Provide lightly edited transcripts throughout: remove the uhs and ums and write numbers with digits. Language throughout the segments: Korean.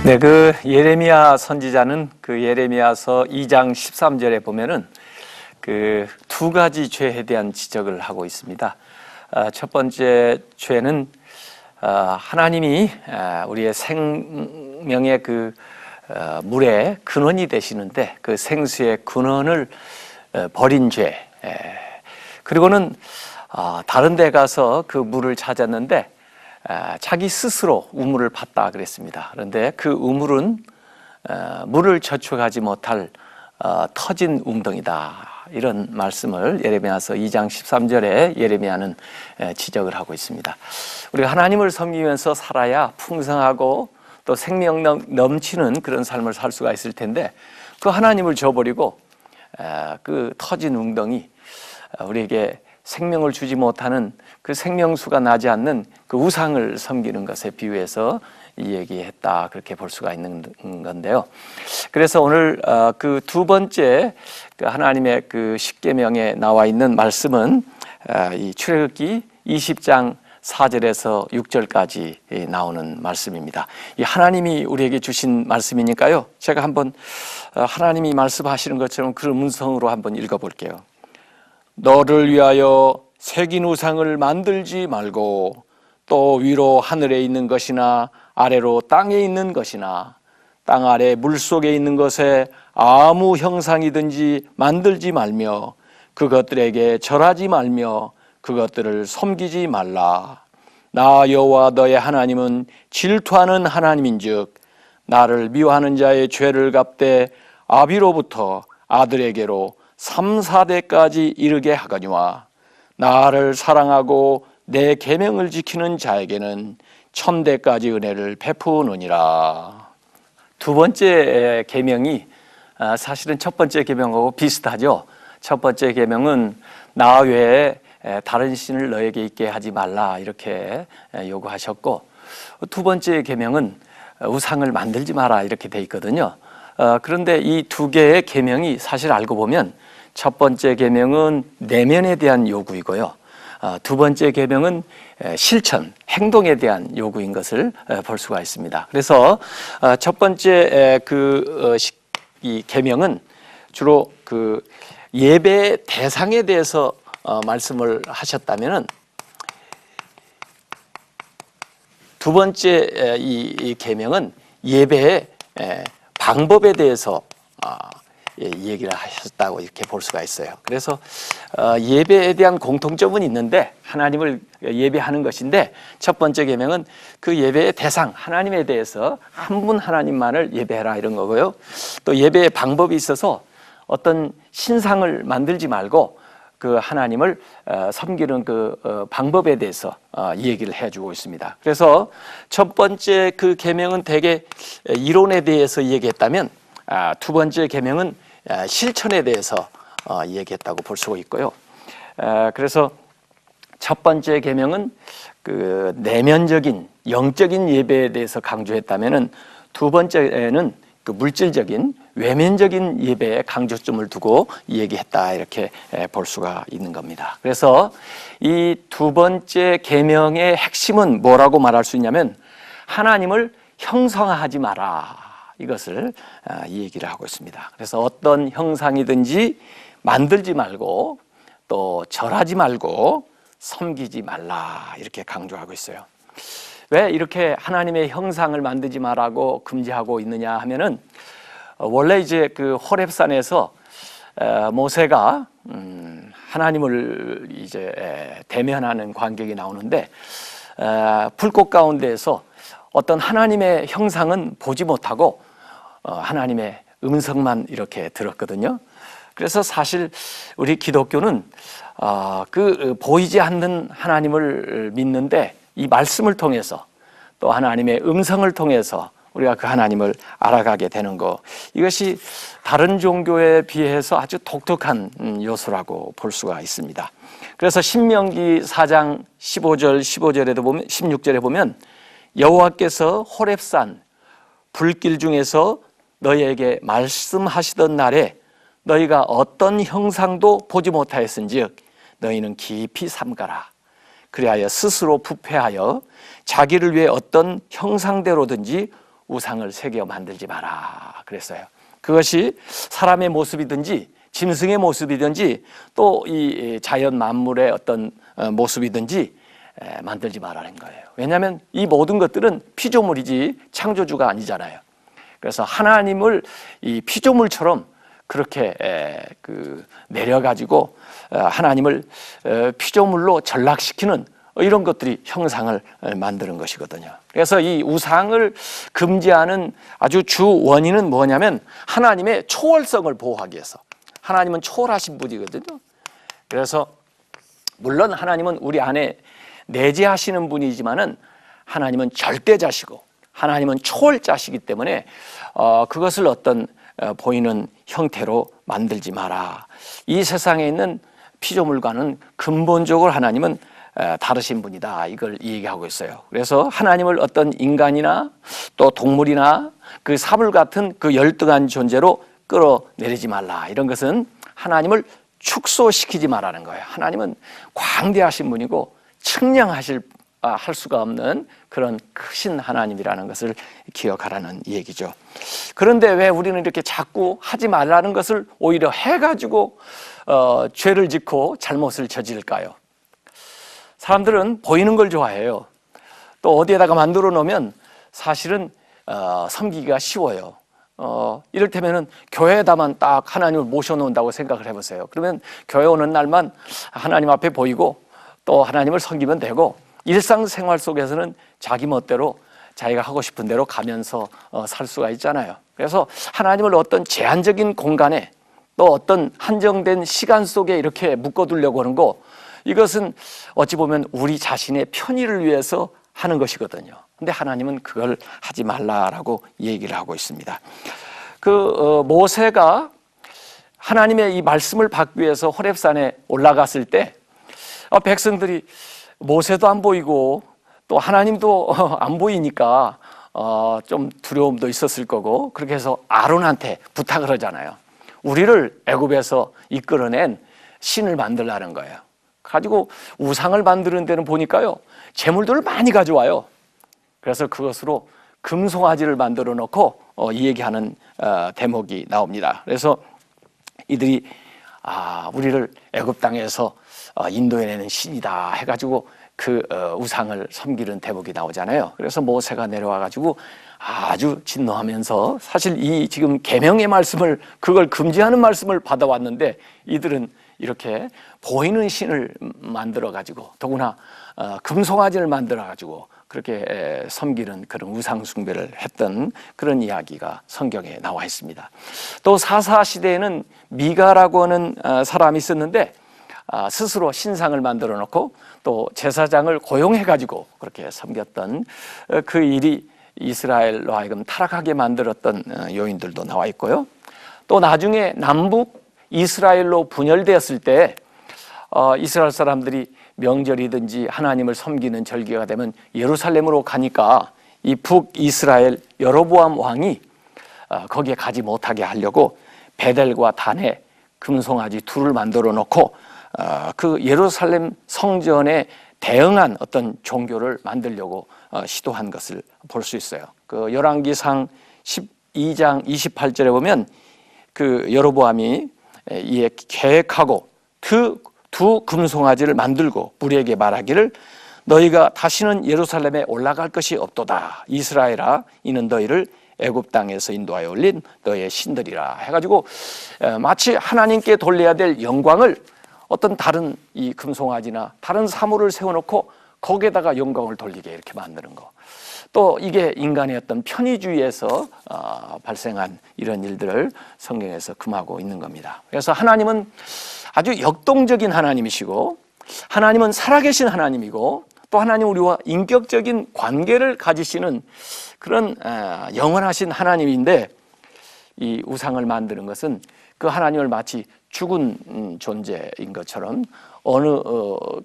네, 그 예레미야 선지자는 그 예레미야서 2장 13절에 보면은 그 두 가지 죄에 대한 지적을 하고 있습니다. 첫 번째 죄는 하나님이 우리의 생명의 그 물의 근원이 되시는데 그 생수의 근원을 버린 죄. 그리고는 다른 데 가서 그 물을 찾았는데 자기 스스로 우물을 팠다 그랬습니다. 그런데 그 우물은 물을 저축하지 못할 터진 웅덩이다. 이런 말씀을 예레미야서 2장 13절에 예레미야는 지적을 하고 있습니다. 우리가 하나님을 섬기면서 살아야 풍성하고 또 생명 넘치는 그런 삶을 살 수가 있을 텐데 그 하나님을 저버리고 그 터진 웅덩이, 우리에게 생명을 주지 못하는 그 생명수가 나지 않는 그 우상을 섬기는 것에 비유해서 이 얘기했다, 그렇게 볼 수가 있는 건데요. 그래서 오늘 그 두 번째 그 하나님의 그 십계명에 나와 있는 말씀은 이 출애굽기 20장 4절에서 6절까지 나오는 말씀입니다. 이 하나님이 우리에게 주신 말씀이니까요, 제가 한번 하나님이 말씀하시는 것처럼 그 음성으로 한번 읽어볼게요. 너를 위하여 새긴 우상을 만들지 말고 또 위로 하늘에 있는 것이나 아래로 땅에 있는 것이나 땅 아래 물속에 있는 것에 아무 형상이든지 만들지 말며 그것들에게 절하지 말며 그것들을 섬기지 말라. 나 여호와 너의 하나님은 질투하는 하나님인즉 나를 미워하는 자의 죄를 갚되 아비로부터 아들에게로 3, 4대까지 이르게 하거니와 나를 사랑하고 내 계명을 지키는 자에게는 1000대까지 은혜를 베푸느니라. 두 번째 계명이 사실은 첫 번째 계명하고 비슷하죠. 첫 번째 계명은 나 외에 다른 신을 너에게 있게 하지 말라, 이렇게 요구하셨고, 두 번째 계명은 우상을 만들지 마라, 이렇게 돼 있거든요. 그런데 이 두 개의 계명이 사실 알고 보면 첫 번째 계명은 내면에 대한 요구이고요, 두 번째 계명은 실천, 행동에 대한 요구인 것을 볼 수가 있습니다. 그래서 첫 번째 이 계명은 주로 그 예배 대상에 대해서 말씀을 하셨다면은, 두 번째 이 계명은 예배의 방법에 대해서 얘기를 하셨다고 이렇게 볼 수가 있어요. 그래서 예배에 대한 공통점은 있는데 하나님을 예배하는 것인데, 첫 번째 계명은 그 예배의 대상 하나님에 대해서 한 분 하나님만을 예배해라, 이런 거고요. 또 예배의 방법이 있어서 어떤 신상을 만들지 말고 그 하나님을 섬기는 그 방법에 대해서 얘기를 해주고 있습니다. 그래서 첫 번째 그 계명은 대개 이론에 대해서 얘기했다면, 두 번째 계명은 실천에 대해서 얘기했다고 볼 수가 있고요. 그래서 첫 번째 계명은 그 내면적인 영적인 예배에 대해서 강조했다면은, 두 번째는 그 물질적인 외면적인 예배에 강조점을 두고 얘기했다, 이렇게 볼 수가 있는 겁니다. 그래서 이 두 번째 계명의 핵심은 뭐라고 말할 수 있냐면, 하나님을 형성하지 마라, 이것을 얘기를 하고 있습니다. 그래서 어떤 형상이든지 만들지 말고 또 절하지 말고 섬기지 말라, 이렇게 강조하고 있어요. 왜 이렇게 하나님의 형상을 만들지 말라고 금지하고 있느냐 하면은, 원래 이제 그 호렙산에서 모세가 하나님을 이제 대면하는 광경이 나오는데, 불꽃 가운데에서 어떤 하나님의 형상은 보지 못하고 하나님의 음성만 이렇게 들었거든요. 그래서 사실 우리 기독교는 그 보이지 않는 하나님을 믿는데, 이 말씀을 통해서 또 하나님의 음성을 통해서 우리가 그 하나님을 알아가게 되는 것, 이것이 다른 종교에 비해서 아주 독특한 요소라고 볼 수가 있습니다. 그래서 신명기 4장 15절에도 보면, 16절에 보면 여호와께서 호렙산 불길 중에서 너희에게 말씀하시던 날에 너희가 어떤 형상도 보지 못하였은즉 너희는 깊이 삼가라. 그리하여 스스로 부패하여 자기를 위해 어떤 형상대로든지 우상을 새겨 만들지 마라 그랬어요. 그것이 사람의 모습이든지 짐승의 모습이든지 또 이 자연 만물의 어떤 모습이든지 만들지 말라는 거예요. 왜냐하면 이 모든 것들은 피조물이지 창조주가 아니잖아요. 그래서 하나님을 이 피조물처럼 그렇게 내려가지고 하나님을 피조물로 전락시키는 이런 것들이 형상을 만드는 것이거든요. 그래서 이 우상을 금지하는 아주 주 원인은 뭐냐면 하나님의 초월성을 보호하기 위해서. 하나님은 초월하신 분이거든요. 그래서 물론 하나님은 우리 안에 내재하시는 분이지만은 하나님은 절대자시고 하나님은 초월자시기 때문에 그것을 어떤 보이는 형태로 만들지 마라. 이 세상에 있는 피조물과는 근본적으로 하나님은 다르신 분이다. 이걸 얘기하고 있어요. 그래서 하나님을 어떤 인간이나 또 동물이나 그 사물 같은 그 열등한 존재로 끌어내리지 말라. 이런 것은 하나님을 축소시키지 말라는 거예요. 하나님은 광대하신 분이고 측량할 수가 없는 그런 크신 하나님이라는 것을 기억하라는 얘기죠. 그런데 왜 우리는 이렇게 자꾸 하지 말라는 것을 오히려 해가지고 죄를 짓고 잘못을 저질까요? 사람들은 보이는 걸 좋아해요. 또 어디에다가 만들어 놓으면 사실은 섬기기가 쉬워요. 이를테면은 교회에다만 딱 하나님을 모셔놓는다고 생각을 해보세요. 그러면 교회 오는 날만 하나님 앞에 보이고 또 하나님을 섬기면 되고 일상생활 속에서는 자기 멋대로 자기가 하고 싶은 대로 가면서 살 수가 있잖아요. 그래서 하나님을 어떤 제한적인 공간에 또 어떤 한정된 시간 속에 이렇게 묶어두려고 하는 거, 이것은 어찌 보면 우리 자신의 편의를 위해서 하는 것이거든요. 근데 하나님은 그걸 하지 말라라고 얘기를 하고 있습니다. 모세가 하나님의 이 말씀을 받기 위해서 호렙산에 올라갔을 때 백성들이 모세도 안 보이고 또 하나님도 안 보이니까 좀 두려움도 있었을 거고, 그렇게 해서 아론한테 부탁을 하잖아요. 우리를 애굽에서 이끌어낸 신을 만들라는 거예요. 가지고 우상을 만드는 데는 보니까요, 재물들을 많이 가져와요. 그래서 그것으로 금송아지를 만들어 놓고 이 얘기하는 대목이 나옵니다. 그래서 이들이 우리를 애굽 땅에서 인도해내는 신이다 해가지고 그 우상을 섬기는 대목이 나오잖아요. 그래서 모세가 내려와 가지고 아주 진노하면서, 사실 이 지금 계명의 말씀을, 그걸 금지하는 말씀을 받아왔는데 이들은 이렇게 보이는 신을 만들어 가지고, 더구나 금송아지를 만들어 가지고 그렇게 섬기는 그런 우상 숭배를 했던 그런 이야기가 성경에 나와 있습니다. 또 사사 시대에는 미가라고 하는 사람이 있었는데 스스로 신상을 만들어 놓고 또 제사장을 고용해 가지고 그렇게 섬겼던 그 일이 이스라엘로 하여금 타락하게 만들었던 요인들도 나와 있고요. 또 나중에 남북 이스라엘로 분열되었을 때 이스라엘 사람들이 명절이든지 하나님을 섬기는 절기가 되면 예루살렘으로 가니까 이 북이스라엘 여로보암 왕이 거기에 가지 못하게 하려고 베델과 단에 금송아지 둘을 만들어 놓고 그 예루살렘 성전에 대응한 어떤 종교를 만들려고 시도한 것을 볼 수 있어요. 그 열왕기상 12장 28절에 보면 그 여로보암이 이에 계획하고 두 금송아지를 만들고 무리에게 말하기를 너희가 다시는 예루살렘에 올라갈 것이 없도다. 이스라엘아, 이는 너희를 애굽 땅에서 인도하여 올린 너희의 신들이라 해가지고 마치 하나님께 돌려야 될 영광을 어떤 다른 이 금송아지나 다른 사물을 세워놓고 거기에다가 영광을 돌리게 이렇게 만드는 거. 또 이게 인간의 어떤 편의주의에서 발생한 이런 일들을 성경에서 금하고 있는 겁니다. 그래서 하나님은 아주 역동적인 하나님이시고, 하나님은 살아계신 하나님이고, 또 하나님 우리와 인격적인 관계를 가지시는 그런 영원하신 하나님인데, 이 우상을 만드는 것은 그 하나님을 마치 죽은 존재인 것처럼, 어느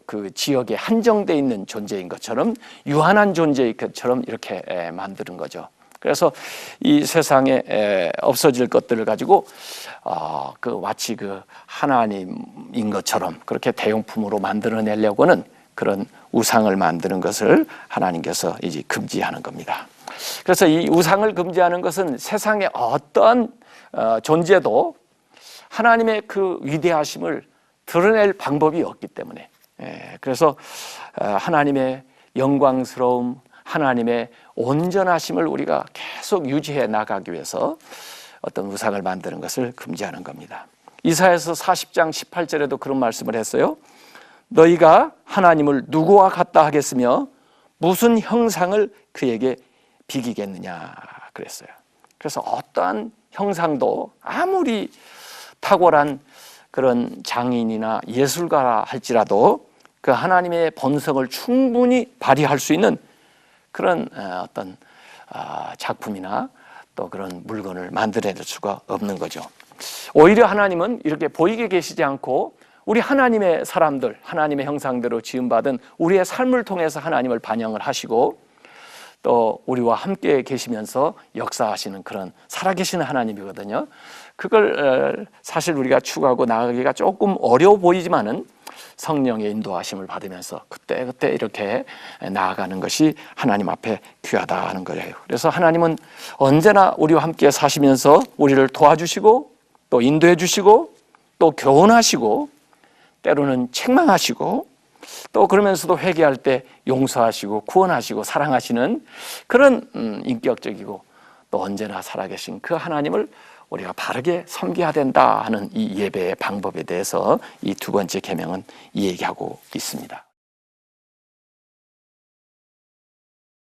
그 지역에 한정되어 있는 존재인 것처럼, 유한한 존재인 것처럼 이렇게 만드는 거죠. 그래서 이 세상에 없어질 것들을 가지고 그 마치 그 하나님인 것처럼 그렇게 대용품으로 만들어내려고 하는 그런 우상을 만드는 것을 하나님께서 이제 금지하는 겁니다. 그래서 이 우상을 금지하는 것은 세상의 어떤 존재도 하나님의 그 위대하심을 드러낼 방법이 없기 때문에, 그래서 하나님의 영광스러움, 하나님의 온전하심을 우리가 계속 유지해 나가기 위해서 어떤 우상을 만드는 것을 금지하는 겁니다. 이사야서 40장 18절에도 그런 말씀을 했어요. 너희가 하나님을 누구와 같다 하겠으며 무슨 형상을 그에게 비기겠느냐 그랬어요. 그래서 어떠한 형상도 아무리 탁월한 그런 장인이나 예술가라 할지라도 그 하나님의 본성을 충분히 발휘할 수 있는 그런 어떤 작품이나 또 그런 물건을 만들어낼 수가 없는 거죠. 오히려 하나님은 이렇게 보이게 계시지 않고 우리 하나님의 사람들, 하나님의 형상대로 지음받은 우리의 삶을 통해서 하나님을 반영을 하시고 또 우리와 함께 계시면서 역사하시는 그런 살아계시는 하나님이거든요. 그걸 사실 우리가 추구하고 나가기가 조금 어려워 보이지만은 성령의 인도하심을 받으면서 그때그때 이렇게 나아가는 것이 하나님 앞에 귀하다 하는 거예요. 그래서 하나님은 언제나 우리와 함께 사시면서 우리를 도와주시고 또 인도해 주시고 또 교훈하시고 때로는 책망하시고 또 그러면서도 회개할 때 용서하시고 구원하시고 사랑하시는 그런 인격적이고 또 언제나 살아계신 그 하나님을 우리가 바르게 섬겨야 된다 하는 이 예배의 방법에 대해서 이 두 번째 계명은 이 얘기하고 있습니다.